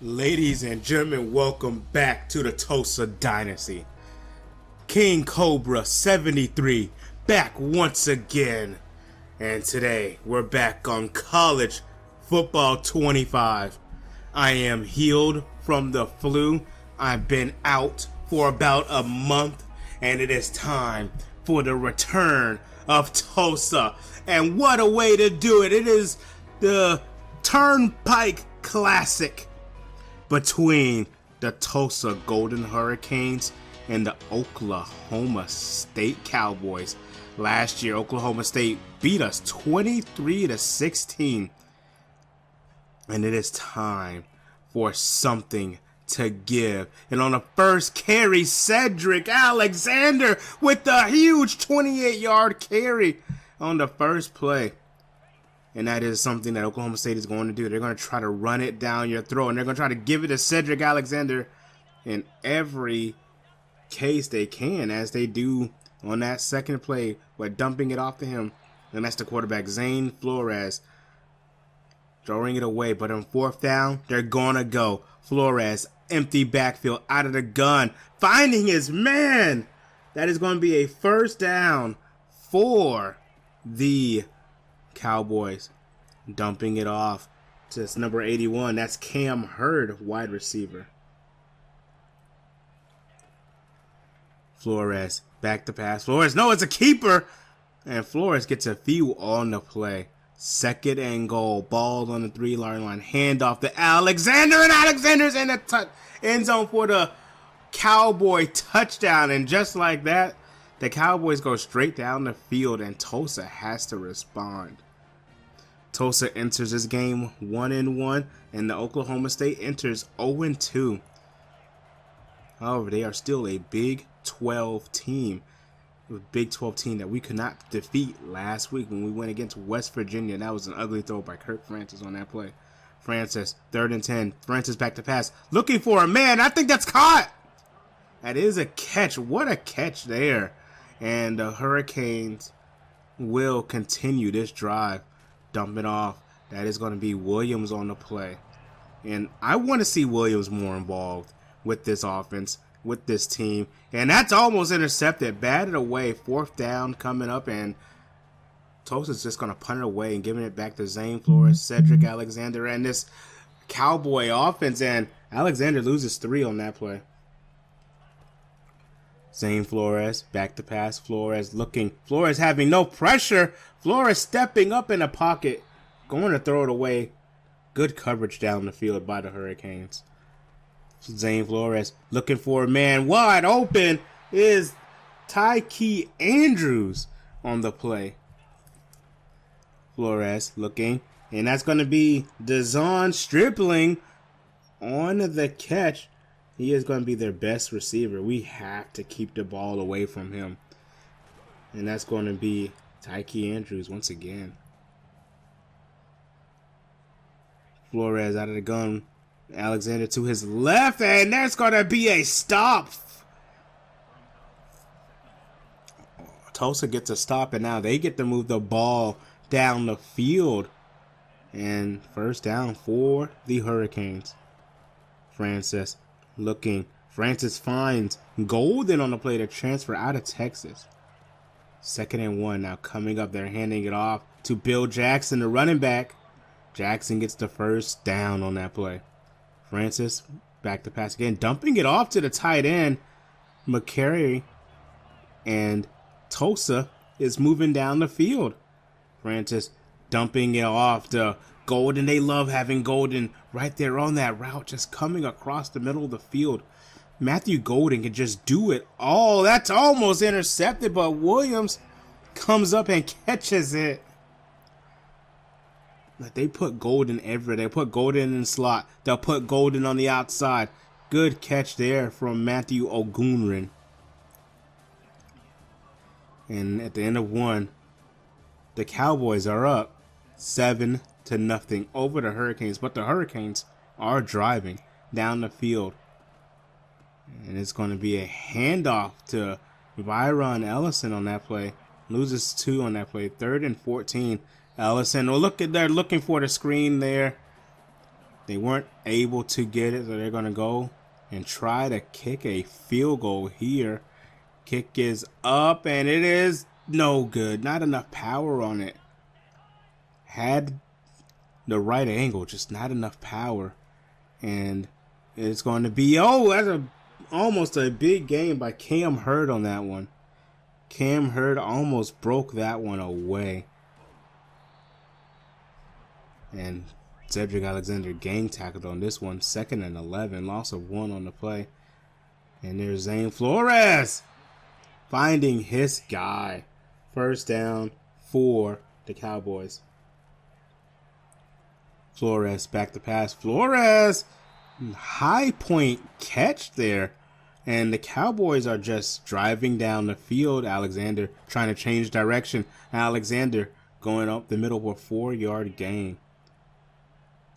Ladies and gentlemen, welcome back to the Tulsa Dynasty. King Cobra 73 back once again. And today we're back on College Football 25. I am healed from the flu. I've been out for about a month, and it is time for the return of Tulsa. And what a way to do it! It is the Turnpike Classic between the Tulsa Golden Hurricanes and the Oklahoma State Cowboys. Last year, Oklahoma State beat us 23-16. And it is time for something to give. And on the first carry, Cedric Alexander with the huge 28-yard carry on the first play. And that is something that Oklahoma State is going to do. They're going to try to run it down your throat, and they're going to try to give it to Cedric Alexander in every case they can, as they do on that second play by dumping it off to him. And that's the quarterback, Zane Flores, throwing it away. But on fourth down, they're going to go. Flores, empty backfield, out of the gun, finding his man. That is going to be a first down for the Cowboys. Dumping it off to number 81. That's Cam Hurd, wide receiver. Flores, back to pass. Flores, no, it's a keeper. And Flores gets a few on the play. Second and goal. Ball on the 3-yard line. Handoff to Alexander, and Alexander's in the end zone for the Cowboy touchdown. And just like that, the Cowboys go straight down the field, and Tulsa has to respond. Tulsa enters this game 1-1, and the Oklahoma State enters 0-2. However, they are still a Big 12 team. A Big 12 team that we could not defeat last week when we went against West Virginia. And that was an ugly throw by Kirk Francis on that play. Francis, 3rd and 10. Francis back to pass. Looking for a man. I think that's caught. That is a catch. What a catch there. And the Hurricanes will continue this drive. Dump it off. That is going to be Williams on the play. And I want to see Williams more involved with this offense, with this team. And that's almost intercepted. Batted away. Fourth down coming up. And Tulsa's just going to punt it away and giving it back to Zane Flores, Cedric Alexander, and this Cowboy offense. And Alexander loses 3 on that play. Zane Flores, back to pass. Flores looking. Flores having no pressure. Flores stepping up in the pocket. Going to throw it away. Good coverage down the field by the Hurricanes. Zane Flores looking for a man. Wide open is Tyke Andrews on the play. Flores looking. And that's going to be Dazon Stripling on the catch. He is going to be their best receiver. We have to keep the ball away from him. And that's going to be Tyke Andrews once again. Flores out of the gun. Alexander to his left. And there's going to be a stop. Tulsa gets a stop. And now they get to move the ball down the field. And first down for the Hurricanes. Francis looking. Francis finds Golden on the play to transfer out of Texas. 2nd and 1 now coming up. They're handing it off to Bill Jackson, the running back. Jackson gets the first down on that play. Francis back to pass again. Dumping it off to the tight end, McCary. And Tulsa is moving down the field. Francis dumping it off to Golden. They love having Golden right there on that route, just coming across the middle of the field. Matthew Golden can just do it all. That's almost intercepted, but Williams comes up and catches it. But they put Golden everywhere. They put Golden in the slot. They'll put Golden on the outside. Good catch there from Matthew Ogunrin. And at the end of 1, the Cowboys are up 7-0 over the Hurricanes, but the Hurricanes are driving down the field. And it's going to be a handoff to Byron Ellison on that play. Loses 2 on that play. 3rd and 14. Ellison, well, they're looking for the screen there. They weren't able to get it, so they're going to go and try to kick a field goal here. Kick is up, and it is no good. Not enough power on it. Had the right angle, just not enough power. And it's going to be, that's almost a big game by Cam Hurd on that one. Cam Hurd almost broke that one away. And Cedric Alexander gang tackled on this one. 2nd and 11. Loss of 1 on the play. And there's Zane Flores finding his guy. 1st down for the Cowboys. Flores back to pass. Flores, high point catch there. And the Cowboys are just driving down the field. Alexander trying to change direction. Alexander going up the middle for a 4-yard gain.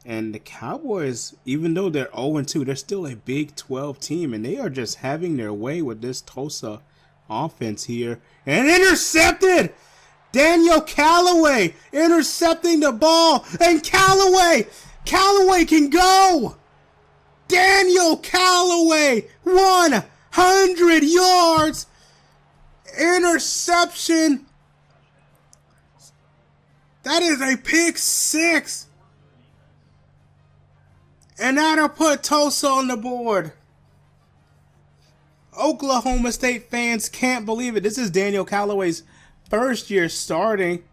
And the Cowboys, even though they're 0-2, they're still a Big 12 team. And they are just having their way with this Tulsa offense here. And intercepted! Daniel Callaway intercepting the ball. And Callaway can go! Daniel Callaway, 100 yards, interception. That is a pick 6. And that'll put Tulsa on the board. Oklahoma State fans can't believe it. This is Daniel Callaway's first year starting.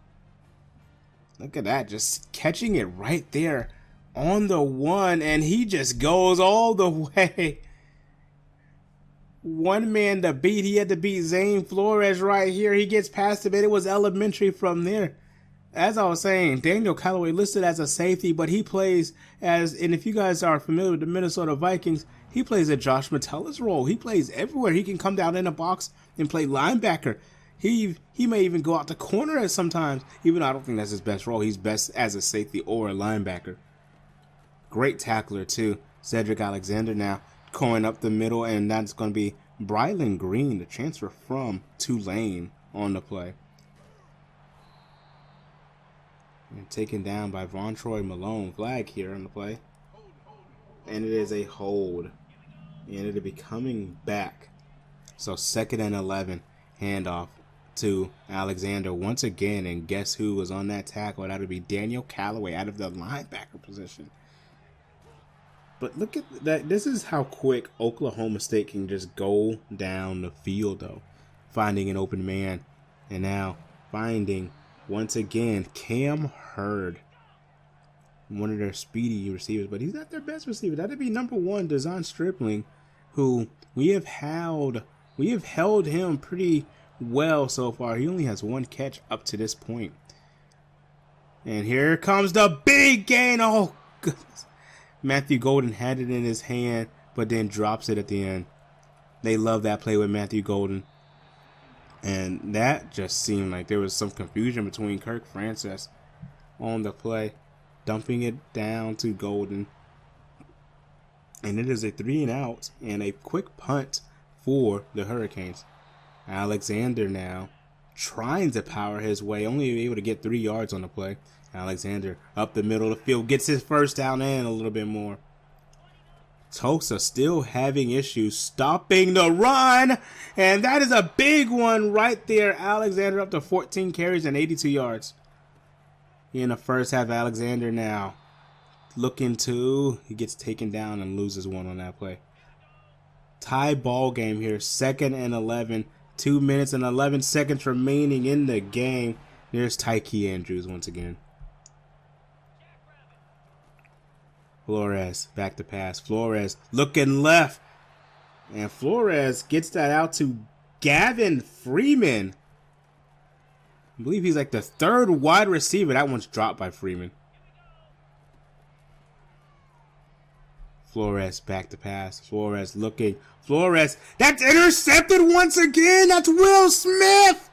Look at that, just catching it right there on the 1, and he just goes all the way. One man to beat. He had to beat Zane Flores right here. He gets past him, and it was elementary from there. As I was saying, Daniel Callaway listed as a safety, but he plays as, and if you guys are familiar with the Minnesota Vikings, he plays a Josh Metella's role. He plays everywhere. He can come down in a box and play linebacker. He may even go out the corner at sometimes, even though I don't think that's his best role. He's best as a safety or a linebacker. Great tackler, too. Cedric Alexander now going up the middle, and that's going to be Brylan Green, the transfer from Tulane, on the play. And taken down by Von Troy Malone. Flag here on the play. And it is a hold. And it'll be coming back. So 2nd and 11. Handoff to Alexander once again. And guess who was on that tackle? That would be Daniel Callaway out of the linebacker position. But look at that. This is how quick Oklahoma State can just go down the field, though. Finding an open man. And now finding, once again, Cam Hurd. One of their speedy receivers. But he's not their best receiver. That would be number 1, Dazon Stripling, who we have held him pretty well so far. He only has 1 catch up to this point. And here comes the big gain. Oh, goodness. Matthew Golden had it in his hand, but then drops it at the end. They love that play with Matthew Golden. And that just seemed like there was some confusion between Kirk Francis on the play. Dumping it down to Golden. And it is a 3-and-out and a quick punt for the Hurricanes. Alexander now trying to power his way, only able to get 3 yards on the play. Alexander up the middle of the field, gets his first down and a little bit more. Tulsa still having issues stopping the run, and that is a big one right there. Alexander up to 14 carries and 82 yards. In the first half, Alexander now looking to, he gets taken down and loses 1 on that play. Tie ball game here, 2nd and 11, 2 minutes and 11 seconds remaining in the game. There's Tyke Andrews once again. Flores back to pass. Flores looking left. And Flores gets that out to Gavin Freeman. I believe he's like the 3rd wide receiver. That one's dropped by Freeman. Flores back to pass. Flores looking. Flores. That's intercepted once again. That's Will Smith.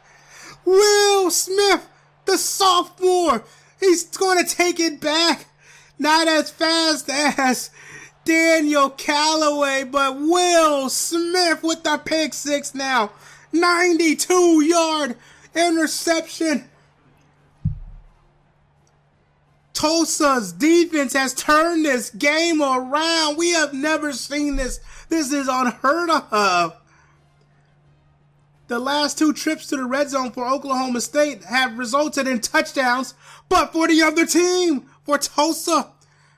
Will Smith, the sophomore. He's going to take it back. Not as fast as Daniel Callaway, but Will Smith with the pick 6 now. 92-yard interception. Tulsa's defense has turned this game around. We have never seen this. This is unheard of. The last 2 trips to the red zone for Oklahoma State have resulted in touchdowns, but for the other team, for Tulsa,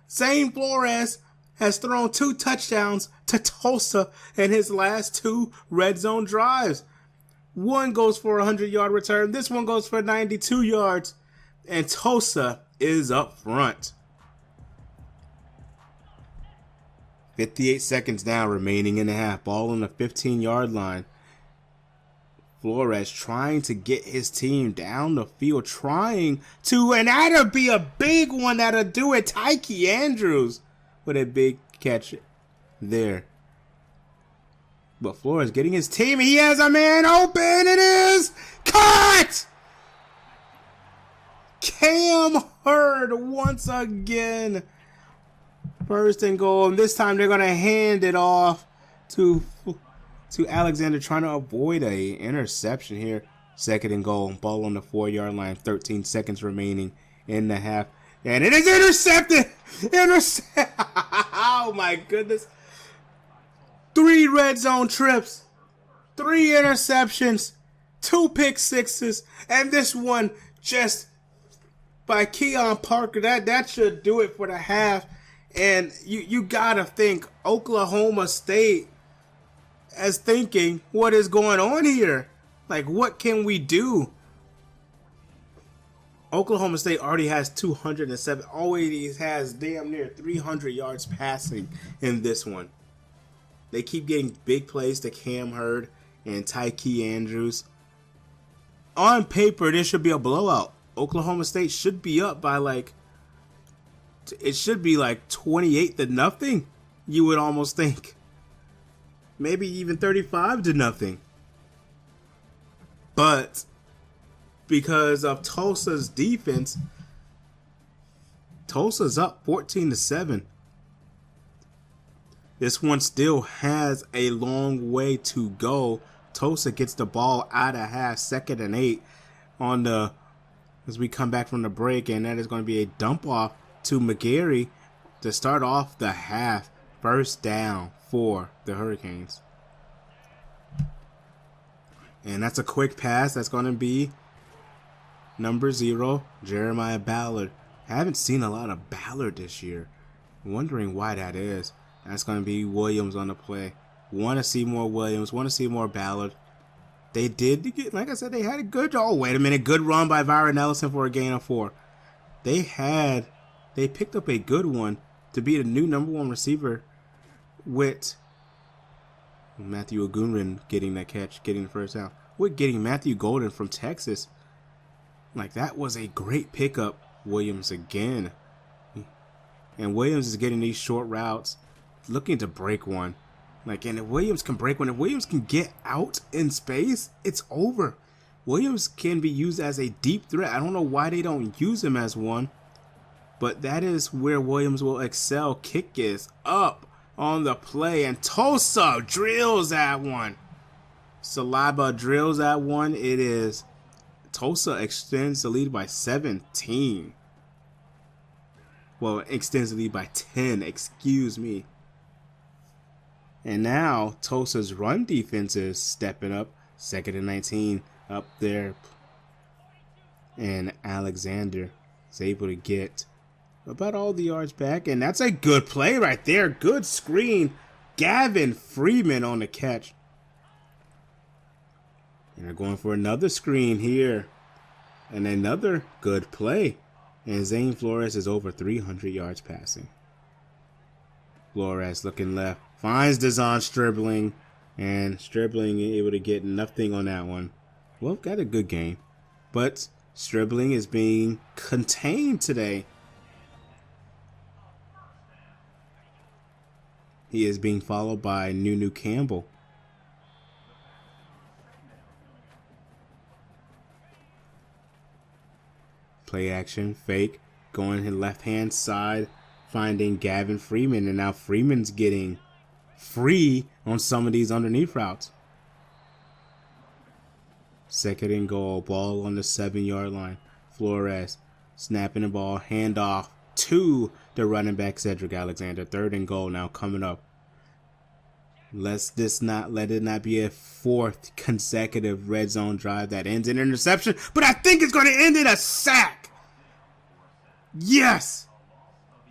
Zane Flores has thrown 2 touchdowns to Tulsa in his last 2 red zone drives. One goes for a 100-yard return. This one goes for 92 yards. And Tulsa is up front. 58 seconds now remaining in the half. Ball on the 15-yard line. Flores trying to get his team down the field. And that'll be a big one that'll do it. Tyke Andrews with a big catch there. But Flores getting his team. He has a man open. It is cut! Cam Hurd once again. First and goal. And this time they're going to hand it off to Alexander, trying to avoid a interception here. Second and goal. Ball on the 4-yard line. 13 seconds remaining in the half. And it is intercepted. Oh my goodness. 3 red zone trips, 3 interceptions, 2 pick sixes, and this one just by Keon Parker. That should do it for the half. And you gotta think Oklahoma State is thinking, what is going on here? Like, what can we do? Oklahoma State already has 207, always has damn near 300 yards passing in this one. They keep getting big plays to Cam Hurd and Tyke Andrews. On paper, this should be a blowout. Oklahoma State should be up by it should be 28-0. You would almost think. Maybe even 35-0. But because of Tulsa's defense, Tulsa's up 14-7. This one still has a long way to go. Tulsa gets the ball out of half, 2nd and 8 as we come back from the break, and that is going to be a dump off to McGarry to start off the half. First down for the Hurricanes. And that's a quick pass. That's going to be number 0, Jeremiah Ballard. I haven't seen a lot of Ballard this year. I'm wondering why that is. That's going to be Williams on the play. Want to see more Williams. Want to see more Ballard. They did get, like I said, they had a good, oh, wait a minute. Good run by Byron Ellison for a gain of 4. They picked up a good one to be the new number 1 receiver with Matthew Ogunrin getting that catch, getting the first down. With getting Matthew Golden from Texas. That was a great pickup. Williams again. And Williams is getting these short routes, looking to break one. And if Williams can break one, if Williams can get out in space, it's over. Williams can be used as a deep threat. I don't know why they don't use him as one, but that is where Williams will excel. Kick is up on the play, and Tulsa drills that one. Saliba drills that one. It is Tulsa extends the lead by 17. Well, extends the lead by 10, excuse me. And now Tulsa's run defense is stepping up. 2nd and 19 up there. And Alexander is able to get about all the yards back. And that's a good play right there. Good screen. Gavin Freeman on the catch. And they're going for another screen here. And another good play. And Zane Flores is over 300 yards passing. Flores looking left. Finds Dazon Stribling. And Stribling able to get nothing on that one. Well, got a good game. But Stribling is being contained today. He is being followed by Nunu Campbell. Play action, fake, going to left hand side, finding Gavin Freeman, and now Freeman's getting free on some of these underneath routes. 2nd and goal, ball on the 7-yard line. Flores Snapping the ball, handoff to the running back Cedric Alexander. 3rd and goal now coming up. Let it not be a 4th consecutive red zone drive that ends in interception, but I think it's going to end in a sack. Yes,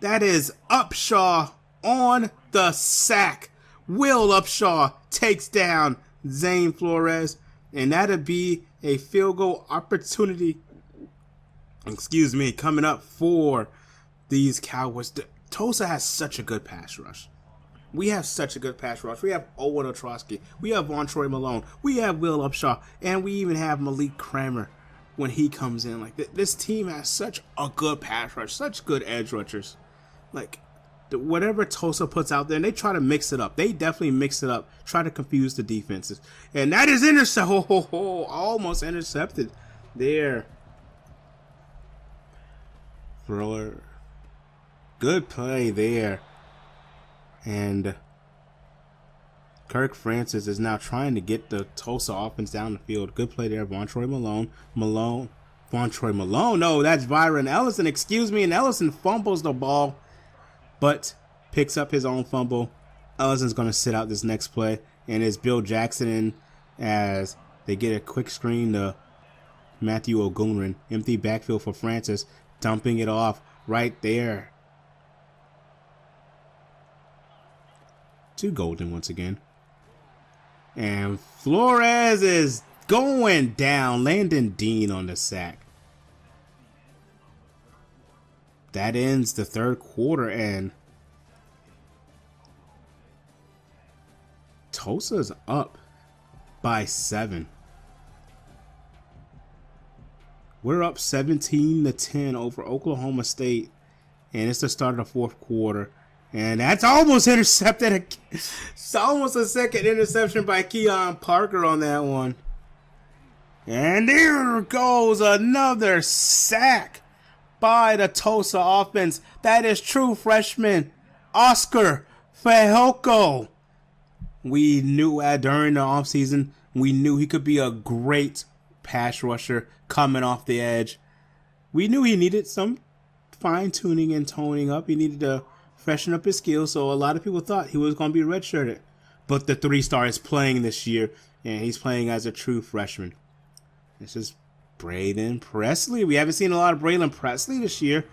that is Upshaw on the sack. Will Upshaw takes down Zane Flores, and that'll be a field goal opportunity. Coming up for these Cowboys. Tulsa has such a good pass rush. We have such a good pass rush. We have Owen Otrosky. We have Vontroy Malone. We have Will Upshaw. And we even have Malik Kramer when he comes in. Like, this team has such a good pass rush, such good edge rushers. Like, whatever Tulsa puts out there, and they try to mix it up. They definitely mix it up, try to confuse the defenses. And that is almost intercepted there. Thriller. Good play there. And Kirk Francis is now trying to get the Tulsa offense down the field. Good play there. Vontroy Malone. Vontroy Malone. No, that's Byron Ellison. And Ellison fumbles the ball, but picks up his own fumble. Ellison's going to sit out this next play. And it's Bill Jackson in as they get a quick screen to Matthew O'Gunrin. Empty backfield for Francis. Dumping it off right there to Golden once again. And Flores is going down. Landon Dean on the sack. That ends the 3rd quarter, and Tulsa's up by 7. We're up 17-10 over Oklahoma State, and it's the start of the 4th quarter. And that's almost intercepted. It's almost a second interception by Keon Parker on that one. And there goes another sack by the Tulsa offense. That is true freshman Oscar Fehoko. We knew during the offseason, we knew he could be a great pass rusher coming off the edge. We knew he needed some fine-tuning and toning up. He needed to freshen up his skills, so a lot of people thought he was going to be redshirted. But the 3-star is playing this year, and he's playing as a true freshman. This is Braden Presley. We haven't seen a lot of Braden Presley this year,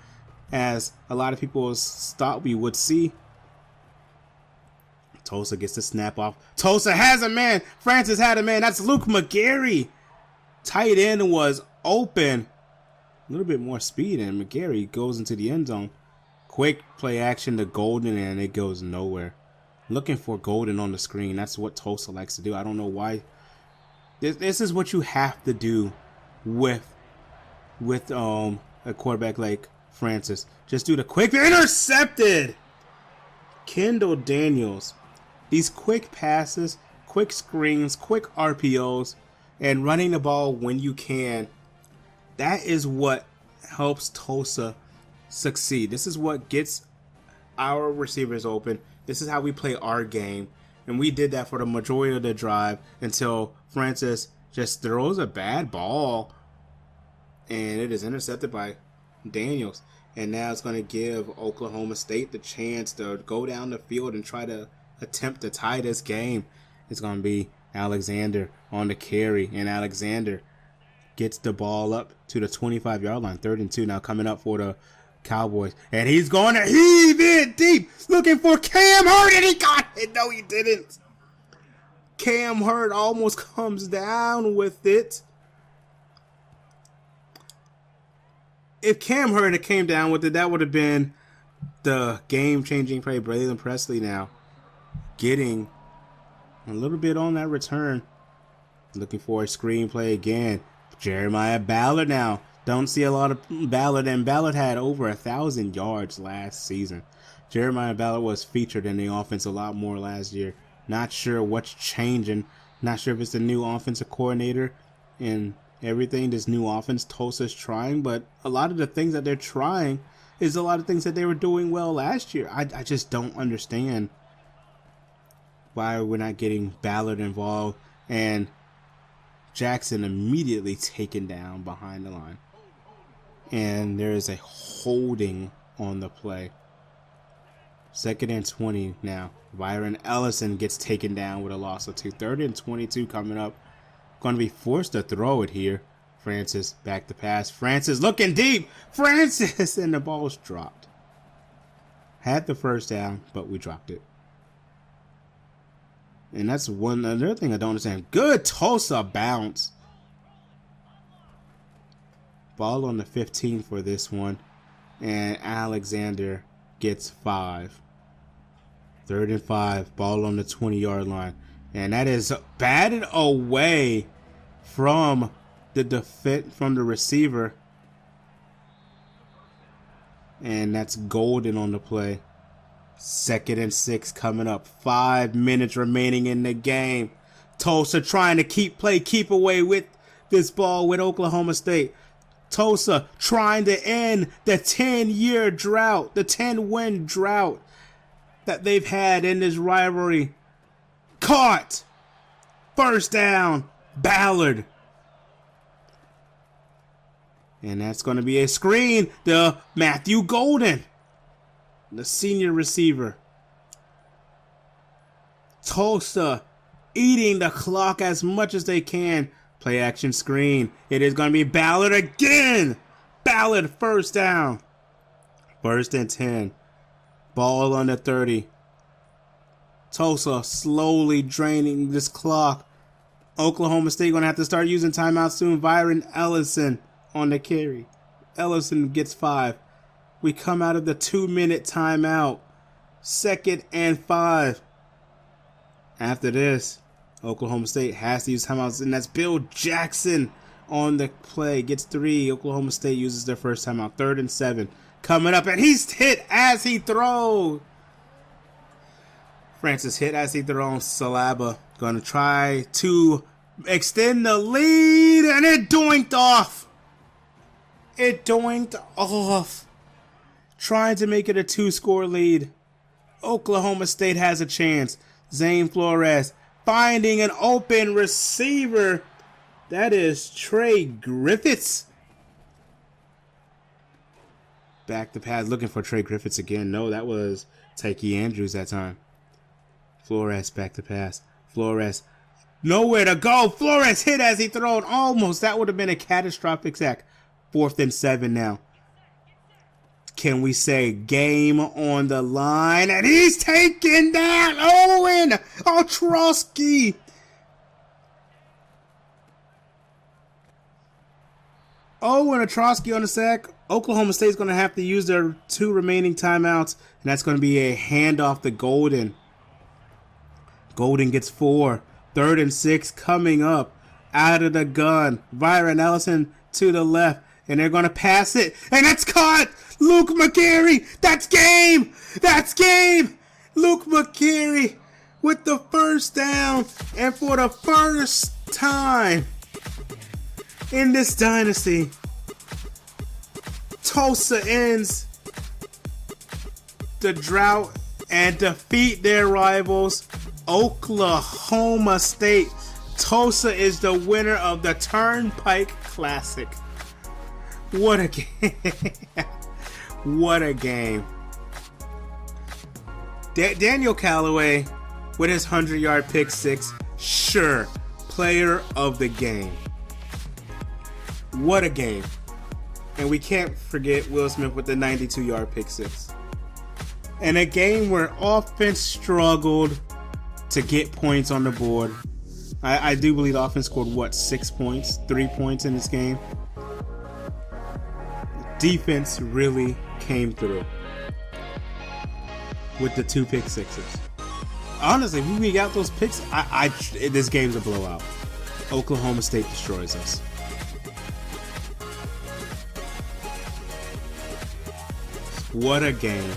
as a lot of people thought we would see. Tulsa gets the snap off. Tulsa has a man. Francis had a man. That's Luke McGarry. Tight end was open. A little bit more speed, and McGarry goes into the end zone. Quick play action to Golden, and it goes nowhere. Looking for Golden on the screen. That's what Tulsa likes to do. I don't know why. This is what you have to do with a quarterback like Francis. Just do the quick intercepted. Kendall Daniels. These quick passes, quick screens, quick RPOs, and running the ball when you can. That is what helps Tulsa succeed. This is what gets our receivers open. This is how we play our game. And we did that for the majority of the drive until Francis just throws a bad ball. And it is intercepted by Daniels. And now it's going to give Oklahoma State the chance to go down the field and try to attempt to tie this game. It's going to be Alexander on the carry. And Alexander gets the ball up to the 25-yard line. 3rd and 2 now coming up for the Cowboys. And he's going to heave it deep. Looking for Cam Hurd. And he got it. No, he didn't. Cam Hurd almost comes down with it. If Cam Hurd had came down with it, that would have been the game-changing play. Braden Presley now getting a little bit on that return. Looking for a screenplay again. Jeremiah Ballard now. Don't see a lot of Ballard, and Ballard had over 1,000 yards last season. Jeremiah Ballard was featured in the offense a lot more last year. Not sure what's changing. Not sure if it's the new offensive coordinator and everything, this new offense Tulsa's trying, but a lot of the things that they're trying is a lot of things that they were doing well last year. I just don't understand why we're not getting Ballard involved, and Jackson immediately taken down behind the line. And there is a holding on the play. 2nd and 20 now. Byron Ellison gets taken down with a loss of 2. 3rd and 22 coming up. Going to be forced to throw it here. Francis back to pass. Francis looking deep. Francis, and the ball's dropped. Had the first down, but we dropped it. And that's another thing I don't understand. Good Tulsa bounce. Ball on the 15 for this one. And Alexander gets 5. 3rd and 5. Ball on the 20-yard line. And that is batted away from the receiver. And that's Golden on the play. 2nd and 6 coming up. 5 minutes remaining in the game. Tulsa trying to keep away with this ball with Oklahoma State. Tulsa trying to end the 10-year drought, the 10-win drought that they've had in this rivalry. Caught. First down. Ballard. And that's going to be a screen to Matthew Golden, the senior receiver. Tulsa eating the clock as much as they can. Play action screen. It is going to be Ballard again. Ballard first down. 1st and 10. Ball on the 30. Tulsa slowly draining this clock. Oklahoma State going to have to start using timeouts soon. Byron Ellison on the carry. Ellison gets 5. We come out of the 2-minute timeout. 2nd and 5. After this, Oklahoma State has to use timeouts, and that's Bill Jackson on the play. Gets 3. Oklahoma State uses their first timeout. 3rd and 7. Coming up, and he's hit as he throws. Francis hit as he throws. Salaba going to try to extend the lead, and it doinked off. It doinked off. Trying to make it a 2-score lead. Oklahoma State has a chance. Zane Flores finding an open receiver. That is Trey Griffiths. Back to pass, looking for Trey Griffiths again. No, that was Tyke Andrews that time. Flores back to pass. Flores, nowhere to go. Flores hit as he thrown. Almost. That would have been a catastrophic sack. 4th and 7 now. Can we say game on the line? And he's taken down. Owen Ostrowski. Owen Ostrowski on the sack. Oklahoma State's going to have to use their 2 remaining timeouts. And that's going to be a handoff to Golden. Golden gets 4. 3rd and 6 coming up. Out of the gun. Byron Ellison to the left. And they're going to pass it. And it's caught. Luke McCary. That's game. That's game. Luke McCary with the first down. And for the first time in this dynasty, Tulsa ends the drought and defeat their rivals, Oklahoma State. Tulsa is the winner of the Turnpike Classic. What a game. What a game. Daniel Callaway with his 100-yard pick six. Sure, player of the game. What a game. And we can't forget Will Smith with the 92-yard pick six. In a game where offense struggled to get points on the board. I do believe the offense scored, 6 points? 3 points in this game. Defense really came through with the 2 pick sixes. Honestly, when we got those picks, this game's a blowout. Oklahoma State destroys us. What a game.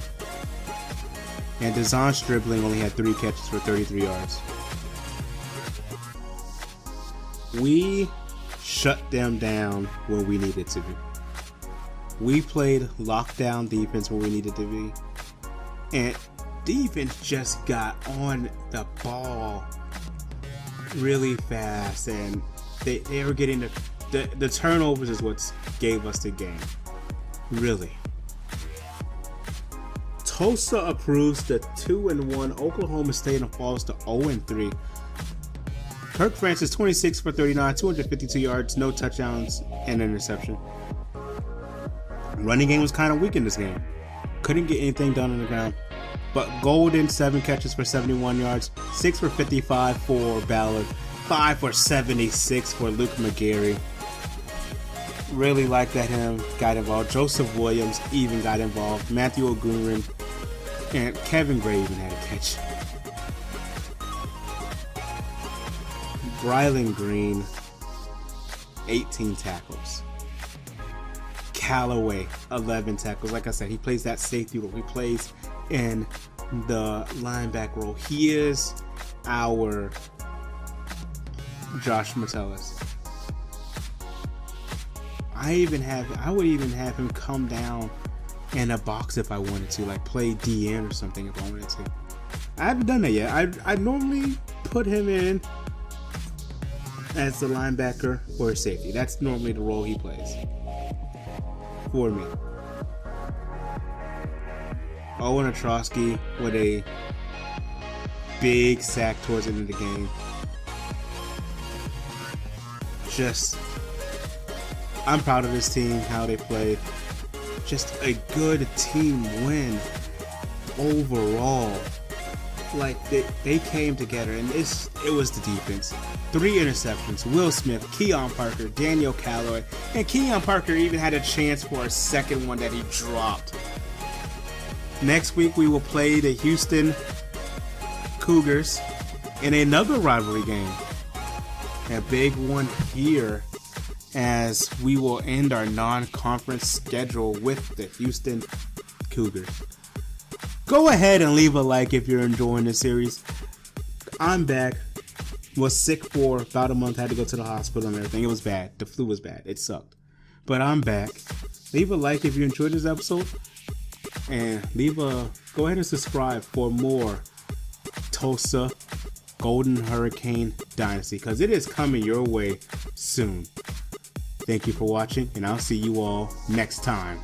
And Dazon Stribling only had 3 catches for 33 yards. We shut them down when we needed to be. We played lockdown defense when we needed to be. And defense just got on the ball really fast. And they were getting the turnovers is what gave us the game. Really. Tulsa approves the 2-1 Oklahoma State and falls to 0-3. Kirk Francis 26 for 39, 252 yards, no touchdowns, and interception. Running game was kind of weak in this game. Couldn't get anything done on the ground. But Golden 7 catches for 71 yards, 6 for 55 for Ballard, 5 for 76 for Luke McGarry. Really like that him got involved. Joseph Williams even got involved. Matthew O'Gurin and Kevin Gray even had a catch. Brylan Green, 18 tackles. Callaway, 11 tackles. Like I said, he plays that safety role. He plays in the linebacker role. He is our Josh Metellus. I would even have him come down in a box if I wanted to, like play DN or something if I wanted to. I haven't done that yet. I normally put him in as the linebacker or a safety. That's normally the role he plays for me. Owen Ostrowski with a big sack towards the end of the game. I'm proud of this team, how they played. Just a good team win overall. Like they came together, and it was the defense. 3 interceptions. Will Smith, Keon Parker, Daniel Callaway, and Keon Parker even had a chance for a second one that he dropped. Next week we will play the Houston Cougars in another rivalry game. A big one here, as we will end our non-conference schedule with the Houston Cougars. Go ahead and leave a like if you're enjoying this series. I'm back. Was sick for about a month. Had to go to the hospital and everything. It was bad. The flu was bad. It sucked. But I'm back. Leave a like if you enjoyed this episode. And go ahead and subscribe for more Tulsa Golden Hurricane Dynasty, because it is coming your way soon. Thank you for watching, and I'll see you all next time.